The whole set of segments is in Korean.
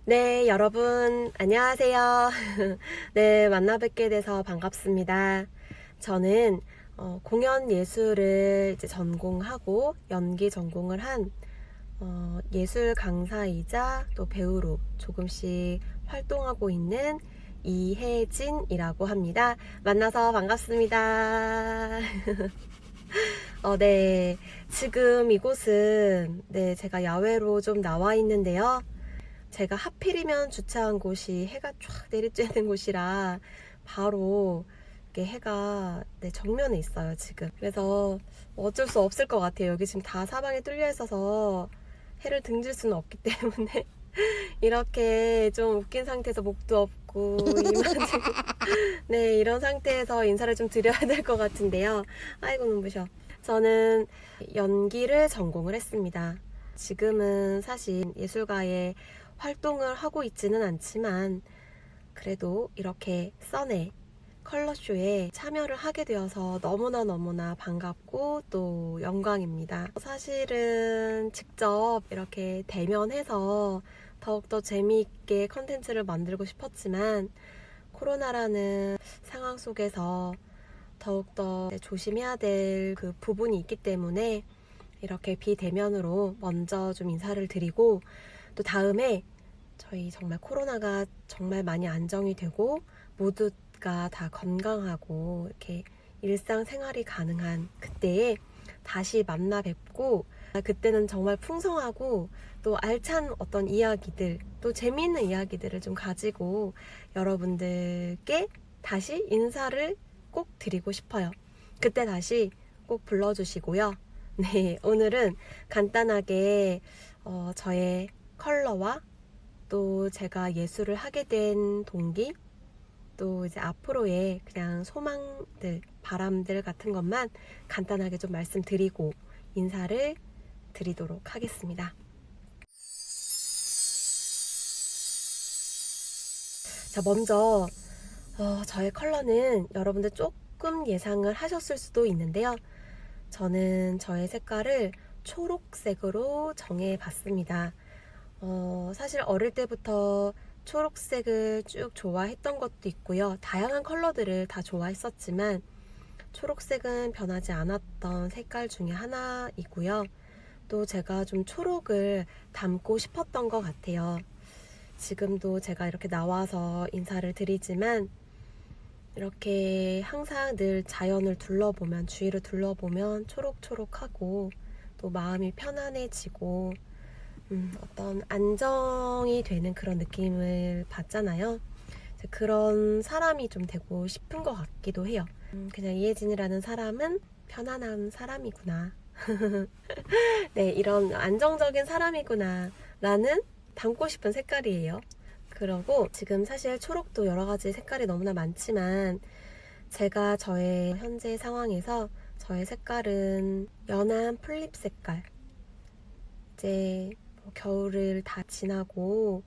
네, 여러분, 안녕하세요. 네, 만나 뵙게 돼서 반갑습니다. 저는 공연 예술을 이제 전공하고 연기 전공을 한 예술 강사이자 또 배우로 조금씩 활동하고 있는 이혜진이라고 합니다. 만나서 반갑습니다. 네, 지금 이곳은 제가 야외로 좀 나와 있는데요. 제가 하필이면 주차한 곳이 해가 쫙 내리쬐는 곳이라 바로 이렇게 해가 정면에 있어요, 지금. 그래서 어쩔 수 없을 것 같아요. 여기 지금 다 사방에 뚫려 있어서 해를 등질 수는 없기 때문에 이렇게 좀 웃긴 상태에서 목도 없고 이만 네, 이런 상태에서 인사를 좀 드려야 될 것 같은데요. 아이고 눈부셔. 저는 연기를 전공을 했습니다. 지금은 사실 예술가의 활동을 하고 있지는 않지만 그래도 이렇게 써내 컬러쇼에 참여를 하게 되어서 너무나 반갑고 또 영광입니다. 사실은 직접 이렇게 대면해서 더욱더 재미있게 컨텐츠를 만들고 싶었지만 코로나라는 상황 속에서 더욱더 조심해야 될 그 부분이 있기 때문에 이렇게 비대면으로 먼저 좀 인사를 드리고 또 다음에 저희 정말 코로나가 정말 많이 안정이 되고 모두가 다 건강하고 이렇게 일상생활이 가능한 그때에 다시 만나 뵙고 그때는 정말 풍성하고 또 알찬 어떤 이야기들 또 재미있는 이야기들을 좀 가지고 여러분들께 다시 인사를 꼭 드리고 싶어요. 그때 다시 꼭 불러주시고요. 네, 오늘은 간단하게 저의 컬러와 또 제가 예술을 하게 된 동기 또 이제 앞으로의 그냥 소망들, 바람들 같은 것만 간단하게 좀 말씀드리고 인사를 드리도록 하겠습니다. 자, 먼저 저의 컬러는 여러분들 조금 예상을 하셨을 수도 있는데요. 저는 저의 색깔을 초록색으로 정해봤습니다. 사실 어릴 때부터 초록색을 쭉 좋아했던 것도 있고요. 다양한 컬러들을 다 좋아했었지만 초록색은 변하지 않았던 색깔 중에 하나이고요. 또 제가 좀 초록을 담고 싶었던 것 같아요. 지금도 제가 이렇게 나와서 인사를 드리지만 이렇게 항상 늘 자연을 둘러보면 주위를 둘러보면 초록초록하고 또 마음이 편안해지고 어떤 안정이 되는 그런 느낌을 받잖아요. 그런 사람이 좀 되고 싶은 것 같기도 해요. 그냥 이혜진이라는 사람은 편안한 사람이구나. 네, 이런 안정적인 사람이구나 라는 담고 싶은 색깔이에요. 그러고 지금 사실 초록도 여러 가지 색깔이 너무나 많지만 제가 저의 현재 상황에서 저의 색깔은 연한 풀잎 색깔. 이제 겨울을 다 지나고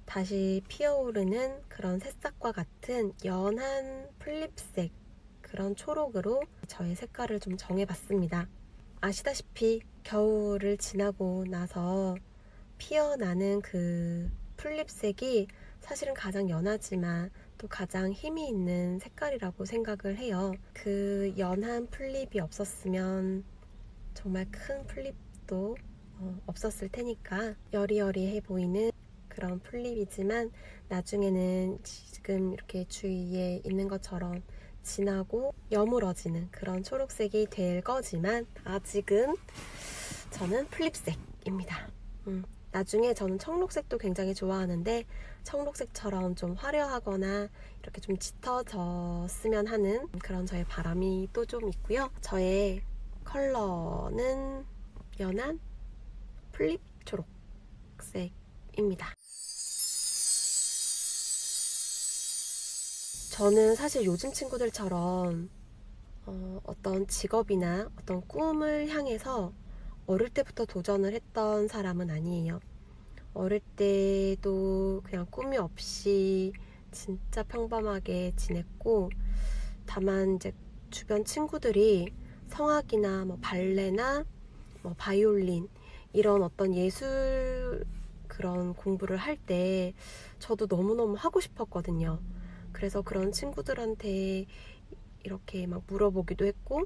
다시 피어오르는 그런 새싹과 같은 연한 풀잎색 그런 초록으로 저의 색깔을 좀 정해봤습니다. 아시다시피 겨울을 지나고 나서 피어나는 그 풀잎색이 사실은 가장 연하지만 또 가장 힘이 있는 색깔이라고 생각을 해요. 그 연한 풀잎이 없었으면 정말 큰 풀잎도 없었을 테니까 여리여리해 보이는 그런 풀잎이지만 나중에는 지금 이렇게 주위에 있는 것처럼 진하고 여물어지는 그런 초록색이 될 거지만 아직은 저는 풀잎색입니다. 나중에 저는 청록색도 굉장히 좋아하는데 청록색처럼 좀 화려하거나 이렇게 좀 짙어졌으면 하는 그런 저의 바람이 또 좀 있고요. 저의 컬러는 연한 풀잎 초록색입니다. 저는 사실 요즘 친구들처럼 어떤 직업이나 어떤 꿈을 향해서 어릴 때부터 도전을 했던 사람은 아니에요. 어릴 때도 그냥 꿈이 없이 진짜 평범하게 지냈고, 다만 이제 주변 친구들이 성악이나 뭐 발레나 뭐 바이올린 이런 어떤 예술 그런 공부를 할 때 저도 너무너무 하고 싶었거든요. 그래서 그런 친구들한테 이렇게 막 물어보기도 했고,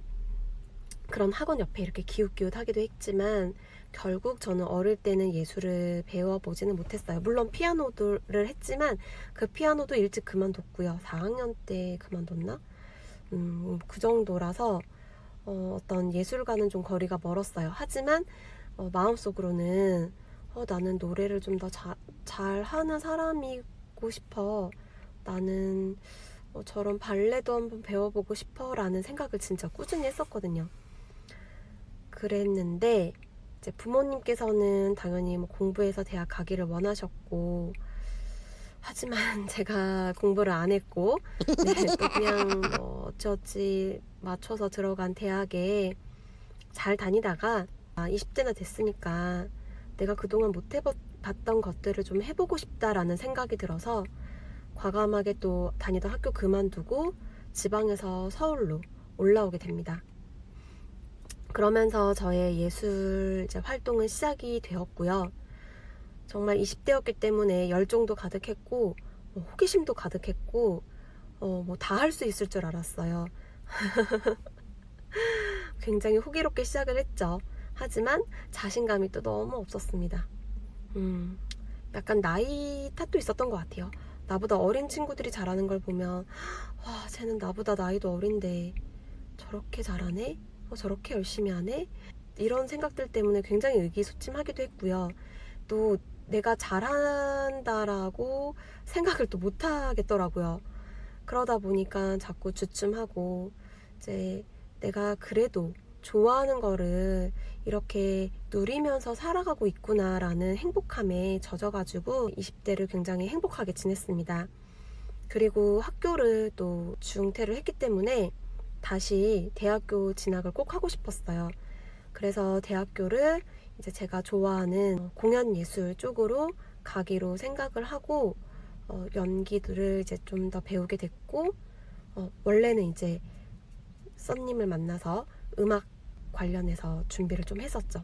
그런 학원 옆에 이렇게 기웃기웃 하기도 했지만, 결국 저는 어릴 때는 예술을 배워보지는 못했어요. 물론 피아노를 했지만 그 피아노도 일찍 그만뒀고요. 4학년 때 그만뒀나? 그 정도라서 어떤 예술과는 좀 거리가 멀었어요. 하지만 마음속으로는 나는 노래를 좀 더 잘하는 사람이고 싶어. 나는 저런 발레도 한번 배워보고 싶어 라는 생각을 진짜 꾸준히 했었거든요. 그랬는데 이제 부모님께서는 당연히 뭐 공부해서 대학 가기를 원하셨고, 하지만 제가 공부를 안 했고, 네, 또 그냥 뭐 어찌어찌 맞춰서 들어간 대학에 잘 다니다가 20대나 됐으니까 내가 그동안 못 해봤던 것들을 좀 해보고 싶다라는 생각이 들어서 과감하게 또 다니던 학교 그만두고 지방에서 서울로 올라오게 됩니다. 그러면서 저의 예술 활동은 시작이 되었고요. 정말 20대였기 때문에 열정도 가득했고, 호기심도 가득했고, 뭐 다 할 수 있을 줄 알았어요. 굉장히 호기롭게 시작을 했죠. 하지만 자신감이 또 너무 없었습니다. 약간 나이 탓도 있었던 것 같아요. 나보다 어린 친구들이 잘하는 걸 보면, 와, 쟤는 나보다 나이도 어린데 저렇게 잘하네? 저렇게 열심히 하네? 이런 생각들 때문에 굉장히 의기소침하기도 했고요. 또 내가 잘한다라고 생각을 또 못하겠더라고요. 그러다 보니까 자꾸 주춤하고, 이제 내가 그래도 좋아하는 거를 이렇게 누리면서 살아가고 있구나라는 행복함에 젖어가지고 20대를 굉장히 행복하게 지냈습니다. 그리고 학교를 또 중퇴를 했기 때문에 다시 대학교 진학을 꼭 하고 싶었어요. 그래서 대학교를 이제 제가 좋아하는 공연예술 쪽으로 가기로 생각을 하고, 연기들을 이제 좀 더 배우게 됐고, 원래는 이제 썬님을 만나서 음악 관련해서 준비를 좀 했었죠.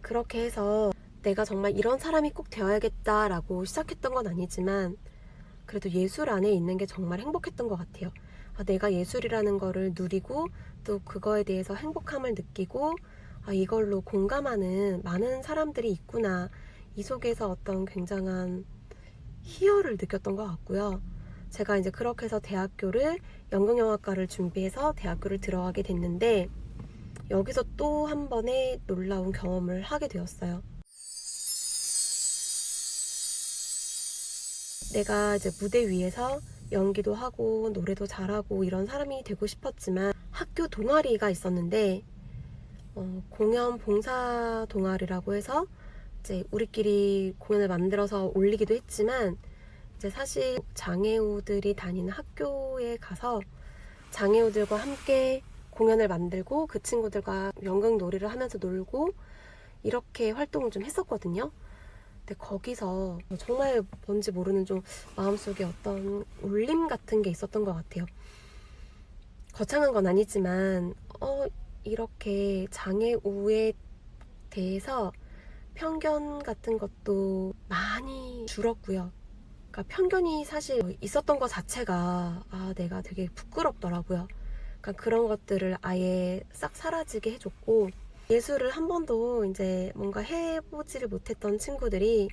그렇게 해서 내가 정말 이런 사람이 꼭 되어야겠다라고 시작했던 건 아니지만, 그래도 예술 안에 있는 게 정말 행복했던 것 같아요. 내가 예술이라는 거를 누리고 또 그거에 대해서 행복함을 느끼고, 이걸로 공감하는 많은 사람들이 있구나. 이 속에서 어떤 굉장한 희열을 느꼈던 것 같고요. 제가 이제 그렇게 해서 대학교를 연극영화과를 준비해서 대학교를 들어가게 됐는데, 여기서 또 한 번의 놀라운 경험을 하게 되었어요. 내가 이제 무대 위에서 연기도 하고 노래도 잘하고 이런 사람이 되고 싶었지만, 학교 동아리가 있었는데 공연 봉사 동아리라고 해서 이제 우리끼리 공연을 만들어서 올리기도 했지만, 이제 사실 장애우들이 다니는 학교에 가서 장애우들과 함께 공연을 만들고 그 친구들과 연극 놀이를 하면서 놀고 이렇게 활동을 좀 했었거든요. 근데 거기서 정말 뭔지 모르는 좀 마음속에 어떤 울림 같은 게 있었던 것 같아요. 거창한 건 아니지만 이렇게 장애우에 대해서 편견 같은 것도 많이 줄었고요. 그러니까 편견이 사실 있었던 것 자체가 내가 되게 부끄럽더라고요. 그러니까 그런 것들을 아예 싹 사라지게 해줬고, 예술을 한 번도 이제 뭔가 해보지를 못했던 친구들이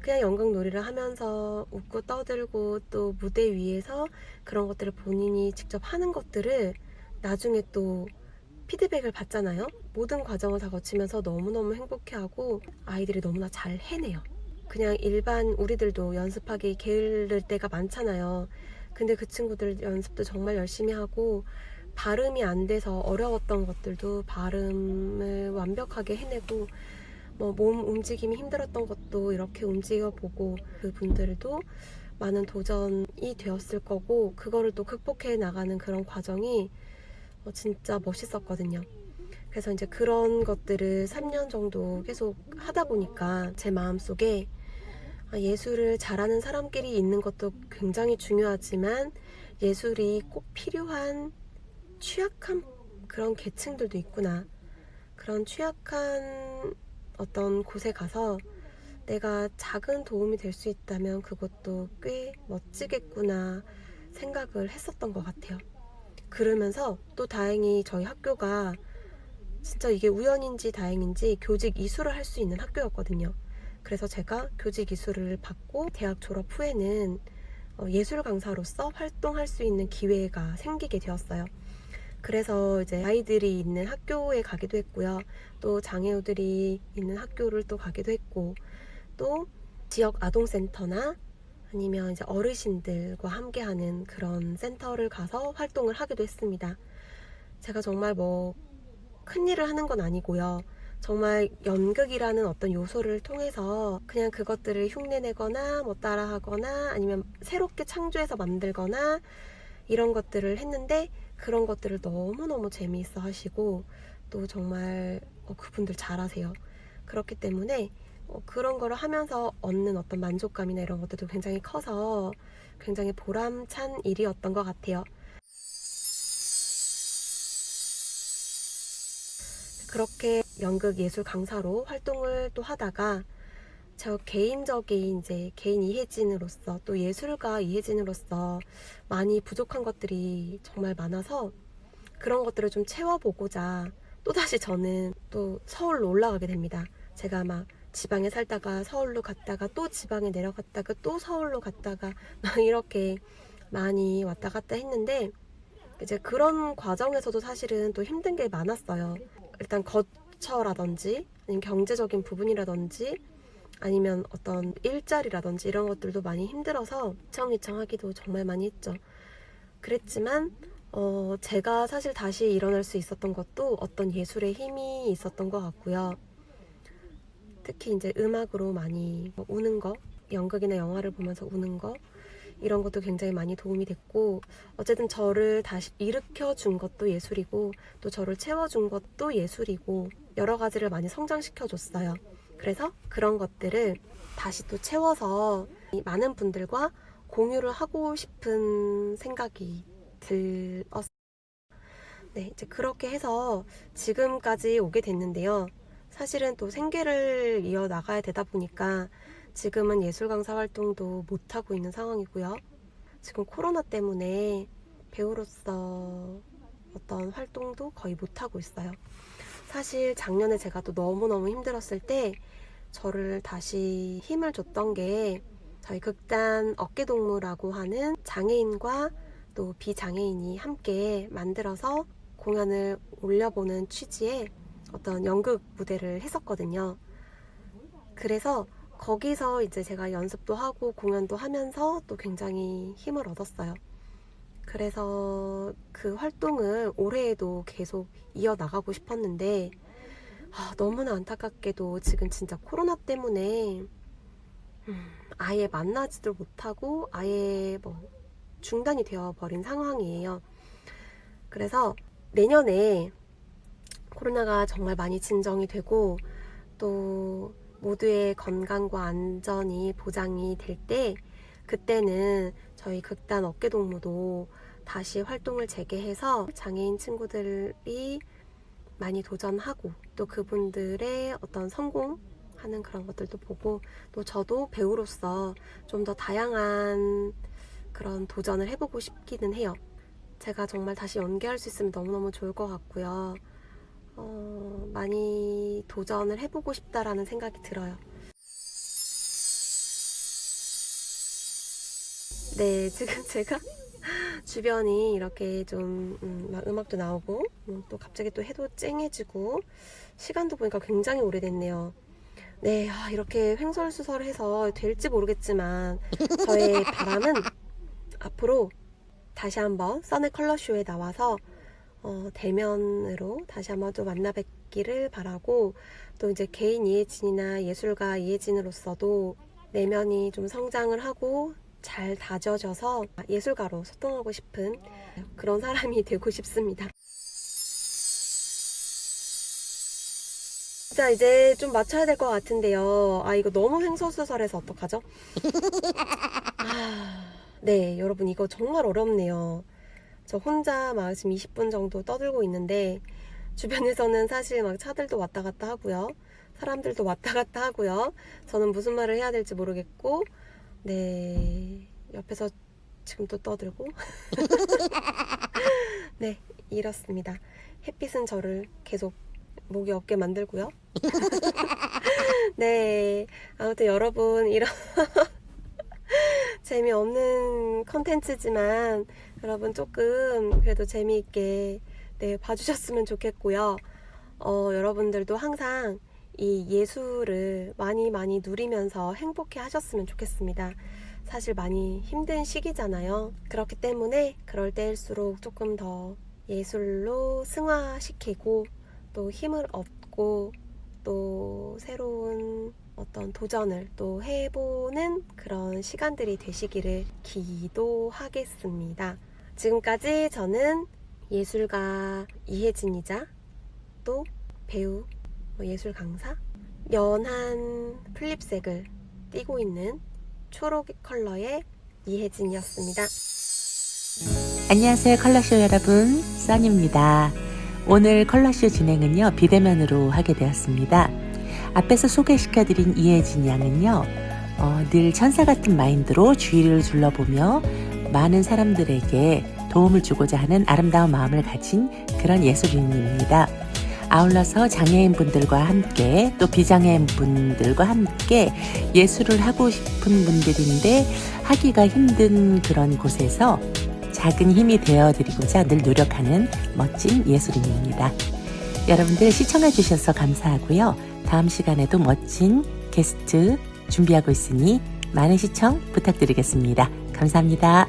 그냥 연극 놀이를 하면서 웃고 떠들고 또 무대 위에서 그런 것들을 본인이 직접 하는 것들을 나중에 또 피드백을 받잖아요. 모든 과정을 다 거치면서 너무너무 행복해하고 아이들이 너무나 잘 해내요. 그냥 일반 우리들도 연습하기 게으를 때가 많잖아요. 근데 그 친구들 연습도 정말 열심히 하고, 발음이 안 돼서 어려웠던 것들도 발음을 완벽하게 해내고, 뭐 몸 움직임이 힘들었던 것도 이렇게 움직여보고, 그분들도 많은 도전이 되었을 거고, 그거를 또 극복해 나가는 그런 과정이 진짜 멋있었거든요. 그래서 이제 그런 것들을 3년 정도 계속 하다 보니까 제 마음속에 예술을 잘하는 사람끼리 있는 것도 굉장히 중요하지만 예술이 꼭 필요한 취약한 그런 계층들도 있구나. 그런 취약한 어떤 곳에 가서 내가 작은 도움이 될 수 있다면 그것도 꽤 멋지겠구나 생각을 했었던 것 같아요. 그러면서 또 다행히 저희 학교가 진짜 이게 우연인지 다행인지 교직 이수를 할 수 있는 학교였거든요. 그래서 제가 교직 이수를 받고 대학 졸업 후에는 예술 강사로서 활동할 수 있는 기회가 생기게 되었어요. 그래서 이제 아이들이 있는 학교에 가기도 했고요. 또 장애우들이 있는 학교를 또 가기도 했고, 또 지역 아동센터나 아니면 이제 어르신들과 함께하는 그런 센터를 가서 활동을 하기도 했습니다. 제가 정말 뭐 큰일을 하는 건 아니고요. 정말 연극이라는 어떤 요소를 통해서 그냥 그것들을 흉내내거나 뭐 따라하거나 아니면 새롭게 창조해서 만들거나 이런 것들을 했는데 그런 것들을 너무너무 재미있어 하시고 또 정말 그분들 잘하세요. 그렇기 때문에 그런 거를 하면서 얻는 어떤 만족감이나 이런 것들도 굉장히 커서 굉장히 보람찬 일이었던 것 같아요. 그렇게 연극 예술 강사로 활동을 또 하다가 저 개인적인 이제 개인 이혜진으로서 또 예술가 이혜진으로서 많이 부족한 것들이 정말 많아서 그런 것들을 좀 채워보고자 또다시 저는 또 서울로 올라가게 됩니다. 제가 막 지방에 살다가 서울로 갔다가 또 지방에 내려갔다가 또 서울로 갔다가 막 이렇게 많이 왔다 갔다 했는데 이제 그런 과정에서도 사실은 또 힘든 게 많았어요. 일단 거처라든지 아니면 경제적인 부분이라든지 아니면 어떤 일자리라든지 이런 것들도 많이 힘들어서 휘청휘청하기도 정말 많이 했죠. 그랬지만 제가 사실 다시 일어날 수 있었던 것도 어떤 예술의 힘이 있었던 것 같고요. 특히 이제 음악으로 많이 우는 거, 연극이나 영화를 보면서 우는 거 이런 것도 굉장히 많이 도움이 됐고 어쨌든 저를 다시 일으켜 준 것도 예술이고 또 저를 채워준 것도 예술이고 여러 가지를 많이 성장시켜 줬어요. 그래서 그런 것들을 다시 또 채워서 많은 분들과 공유를 하고 싶은 생각이 들었어요. 네, 이제 그렇게 해서 지금까지 오게 됐는데요. 사실은 또 생계를 이어나가야 되다 보니까 지금은 예술 강사 활동도 못하고 있는 상황이고요. 지금 코로나 때문에 배우로서 어떤 활동도 거의 못하고 있어요. 사실 작년에 제가 또 너무너무 힘들었을 때 저를 다시 힘을 줬던 게 저희 극단 어깨동무라고 하는 장애인과 또 비장애인이 함께 만들어서 공연을 올려보는 취지의 어떤 연극 무대를 했었거든요. 그래서 거기서 이제 제가 연습도 하고 공연도 하면서 또 굉장히 힘을 얻었어요. 그래서 그 활동을 올해에도 계속 이어나가고 싶었는데 너무나 안타깝게도 지금 진짜 코로나 때문에 아예 만나지도 못하고 아예 뭐 중단이 되어버린 상황이에요. 그래서 내년에 코로나가 정말 많이 진정이 되고 또 모두의 건강과 안전이 보장이 될 때 그때는 저희 극단 어깨동무도 다시 활동을 재개해서 장애인 친구들이 많이 도전하고 또 그분들의 어떤 성공하는 그런 것들도 보고 또 저도 배우로서 좀 더 다양한 그런 도전을 해보고 싶기는 해요. 제가 정말 다시 연기할 수 있으면 너무너무 좋을 것 같고요. 많이 도전을 해보고 싶다라는 생각이 들어요. 네, 지금 제가 주변이 이렇게 좀 막 음악도 나오고 또 갑자기 또 해도 쨍해지고 시간도 보니까 굉장히 오래됐네요. 네, 이렇게 횡설수설해서 될지 모르겠지만 저의 바람은 앞으로 다시 한번 써네 컬러쇼에 나와서 대면으로 다시 한번 또 만나 뵙기를 바라고 또 이제 개인 이혜진이나 예술가 이혜진으로서도 내면이 좀 성장을 하고 잘 다져져서 예술가로 소통하고 싶은 그런 사람이 되고 싶습니다. 진짜 이제 좀 맞춰야 될 것 같은데요. 아, 이거 너무 횡설수설해서 어떡하죠? 네, 여러분 이거 정말 어렵네요. 저 혼자 막 지금 20분 정도 떠들고 있는데 주변에서는 사실 막 차들도 왔다 갔다 하고요. 사람들도 왔다 갔다 하고요. 저는 무슨 말을 해야 될지 모르겠고, 네, 옆에서 지금 또 떠들고. 네, 이렇습니다. 햇빛은 저를 계속 목이 없게 만들고요. 네, 아무튼 여러분 이런 재미없는 컨텐츠지만 여러분 조금 그래도 재미있게 네, 봐주셨으면 좋겠고요. 여러분들도 항상 이 예술을 많이 누리면서 행복해 하셨으면 좋겠습니다. 사실 많이 힘든 시기잖아요. 그렇기 때문에 그럴 때일수록 조금 더 예술로 승화시키고 또 힘을 얻고 또 새로운 어떤 도전을 또 해보는 그런 시간들이 되시기를 기도하겠습니다. 지금까지 저는 예술가 이혜진이자 또 배우, 예술 강사, 연한 플립색을 띠고 있는 초록 컬러의 이혜진이었습니다. 안녕하세요 컬러쇼 여러분, 써니입니다. 오늘 컬러쇼 진행은요 비대면으로 하게 되었습니다. 앞에서 소개시켜드린 이혜진 양은요 늘 천사 같은 마인드로 주위를 둘러보며 많은 사람들에게 도움을 주고자 하는 아름다운 마음을 가진 그런 예술인입니다. 아울러서 장애인분들과 함께 또 비장애인분들과 함께 예술을 하고 싶은 분들인데 하기가 힘든 그런 곳에서 작은 힘이 되어드리고자 늘 노력하는 멋진 예술인입니다. 여러분들 시청해주셔서 감사하고요. 다음 시간에도 멋진 게스트 준비하고 있으니 많은 시청 부탁드리겠습니다. 감사합니다.